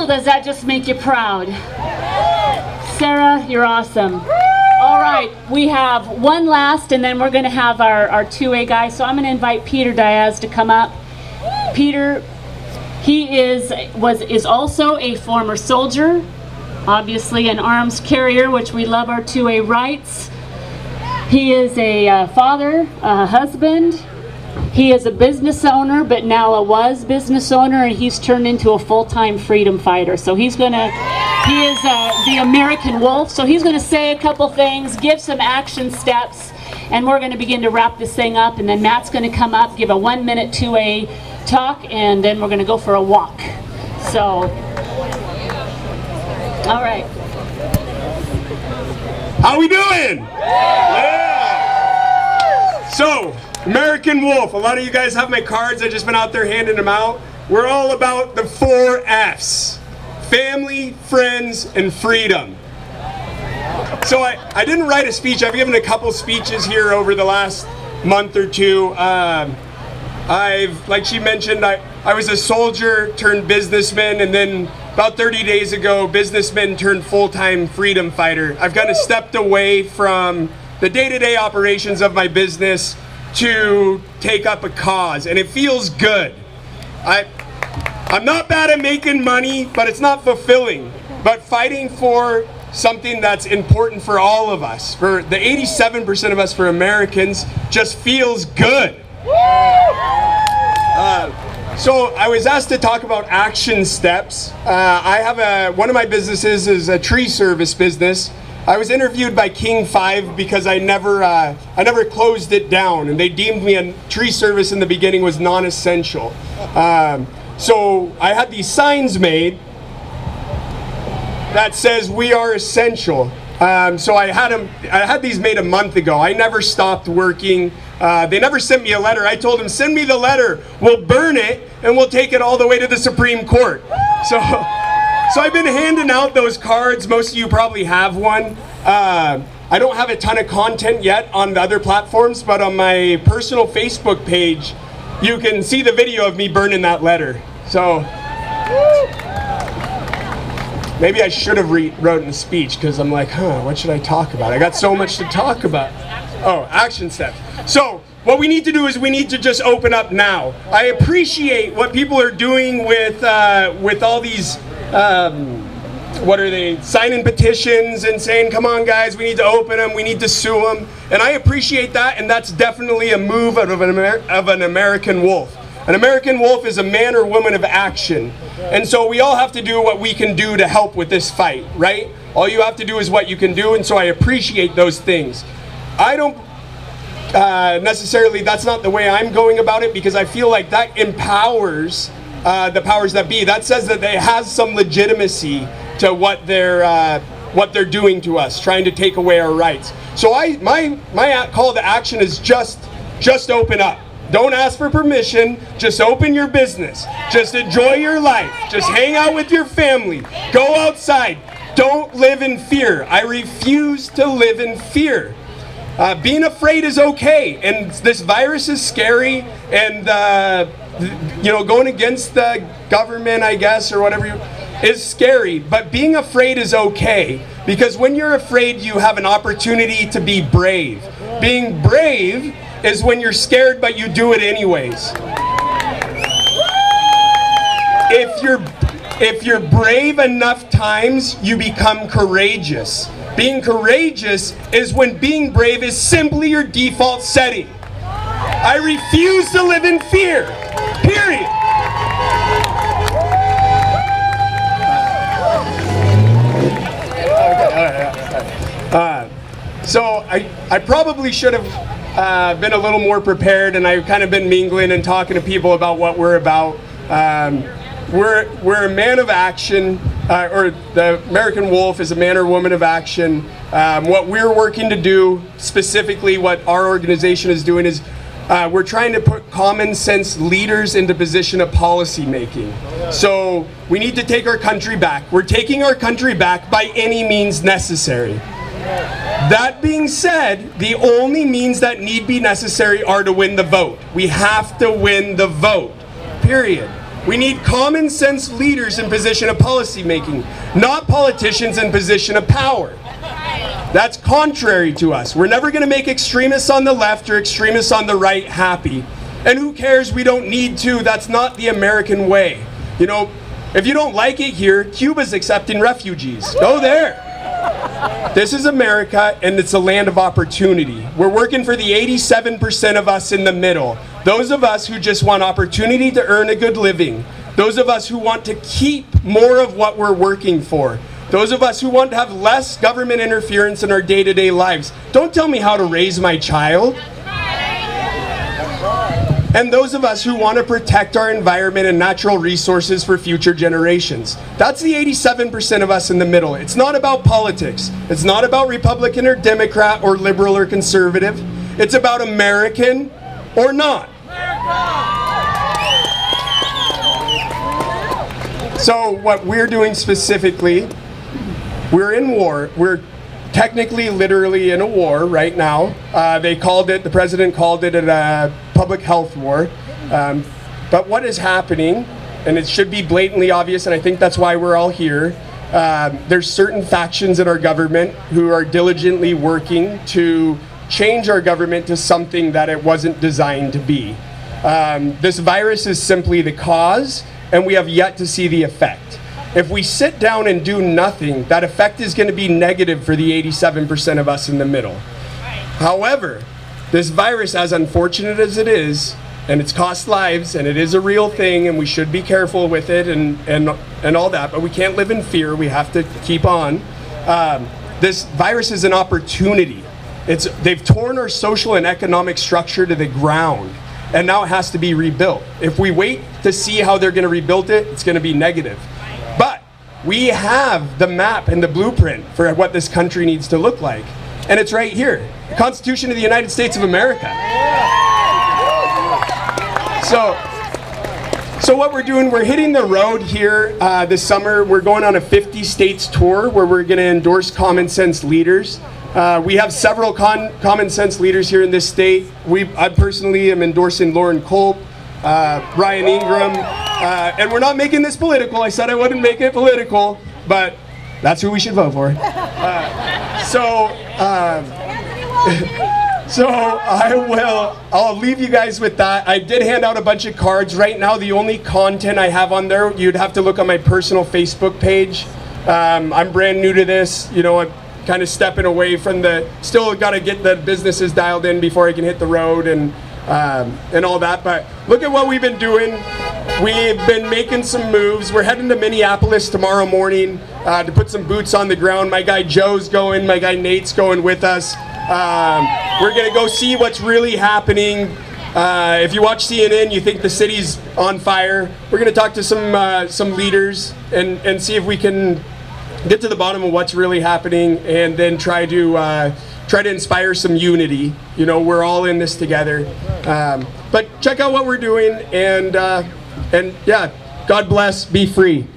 does that just make you proud? Sarah, you're awesome. All right, we have one last, and then we're going to have our 2A guy. So I'm going to invite Peter Diez to come up. Peter, he is also a former soldier, obviously an arms carrier, which we love our 2A rights. He is a father, a husband. He is a business owner, but now a business owner, and he's turned into a full-time freedom fighter. So he is the American wolf. So he's gonna say a couple things, give some action steps, and we're gonna begin to wrap this thing up. And then Matt's gonna come up, give a 1-minute 2A talk, and then we're gonna go for a walk. So, all right. How we doing? Yeah. So, American Wolf, a lot of you guys have my cards. I've just been out there handing them out. We're all about the 4 F's. Family, friends, and freedom. So I didn't write a speech. I've given a couple speeches here over the last month or two. Like she mentioned, I was a soldier turned businessman, and then about 30 days ago, businessman turned full-time freedom fighter. I've kind of stepped away from the day-to-day operations of my business to take up a cause, and it feels good. I'm not bad at making money, but it's not fulfilling. But fighting for something that's important for all of us, for the 87% of us, for Americans, just feels good. So I was asked to talk about action steps. I have one of my businesses is a tree service business. I was interviewed by King 5 because I never closed it down, and they deemed me a tree service in the beginning was non-essential. So I had these signs made that says we are essential. So I had these made a month ago. I never stopped working. They never sent me a letter. I told them, send me the letter. We'll burn it and we'll take it all the way to the Supreme Court. So I've been handing out those cards. Most of you probably have one. I don't have a ton of content yet on the other platforms, but on my personal Facebook page, you can see the video of me burning that letter. So maybe I should have written a speech, because I'm like, what should I talk about? I got so much to talk about. Oh, action steps. So what we need to do is we need to just open up now. I appreciate what people are doing with all these, what are they, signing petitions and saying, come on guys, we need to open them, we need to sue them. And I appreciate that, and that's definitely a move of an American wolf. An American wolf is a man or woman of action. And so we all have to do what we can do to help with this fight, right? All you have to do is what you can do, and so I appreciate those things. I don't necessarily, that's not the way I'm going about it, because I feel like that empowers the powers that be. That says that they have some legitimacy to what they're doing to us, trying to take away our rights. So my call to action is just open up. Don't ask for permission, just open your business. Just enjoy your life. Just hang out with your family. Go outside. Don't live in fear. I refuse to live in fear. Being afraid is okay, and this virus is scary, and going against the government, I guess, or whatever, is scary, but being afraid is okay, because when you're afraid, you have an opportunity to be brave. Being brave is when you're scared, but you do it anyways. If you're brave enough times, you become courageous. Being courageous is when being brave is simply your default setting. I refuse to live in fear, period. So I probably should have been a little more prepared, and I've kind of been mingling and talking to people about what we're about. We're a man of action, or the American Wolf is a man or woman of action. What we're working to do, specifically what our organization is doing, is we're trying to put common sense leaders into position of policy making. So we need to take our country back. We're taking our country back by any means necessary. That being said, the only means that need be necessary are to win the vote. We have to win the vote, period. We need common sense leaders in position of policy making, not politicians in position of power. That's contrary to us. We're never going to make extremists on the left or extremists on the right happy. And who cares? We don't need to. That's not the American way. You know, if you don't like it here, Cuba's accepting refugees. Go there. This is America, and it's a land of opportunity. We're working for the 87% of us in the middle. Those of us who just want opportunity to earn a good living. Those of us who want to keep more of what we're working for. Those of us who want to have less government interference in our day-to-day lives. Don't tell me how to raise my child. And those of us who want to protect our environment and natural resources for future generations. That's the 87% of us in the middle. It's not about politics. It's not about Republican or Democrat or liberal or conservative. It's about American or not. So what we're doing specifically, we're in war. We're technically, literally in a war right now. The president called it a public health war. But what is happening, and it should be blatantly obvious, and I think that's why we're all here, there's certain factions in our government who are diligently working to change our government to something that it wasn't designed to be. This virus is simply the cause, and we have yet to see the effect. If we sit down and do nothing, that effect is going to be negative for the 87% of us in the middle. However, this virus, as unfortunate as it is, and it's cost lives, and it is a real thing, and we should be careful with it and all that, but we can't live in fear. We have to keep on. This virus is an opportunity. They've torn our social and economic structure to the ground, and now it has to be rebuilt. If we wait to see how they're going to rebuild it, it's going to be negative. But we have the map and the blueprint for what this country needs to look like. And it's right here, the Constitution of the United States of America. So what we're doing, we're hitting the road here this summer. We're going on a 50 states tour where we're going to endorse common sense leaders. We have several common sense leaders here in this state. I personally am endorsing Lauren Culp, Ryan Ingram, and we're not making this political. I said I wouldn't make it political, but that's who we should vote for. So I'll leave you guys with that. I did hand out a bunch of cards. Right now, the only content I have on there, you'd have to look on my personal Facebook page. I'm brand new to this. You know, I'm kind of stepping away from still got to get the businesses dialed in before I can hit the road and all that. But look at what we've been doing. We've been making some moves. We're heading to Minneapolis tomorrow morning to put some boots on the ground. My guy Joe's going. My guy Nate's going with us. We're going to go see what's really happening. If you watch CNN, you think the city's on fire. We're going to talk to some leaders and see if we can get to the bottom of what's really happening, and then try to inspire some unity. You know, we're all in this together. But check out what we're doing, and yeah, God bless. Be free.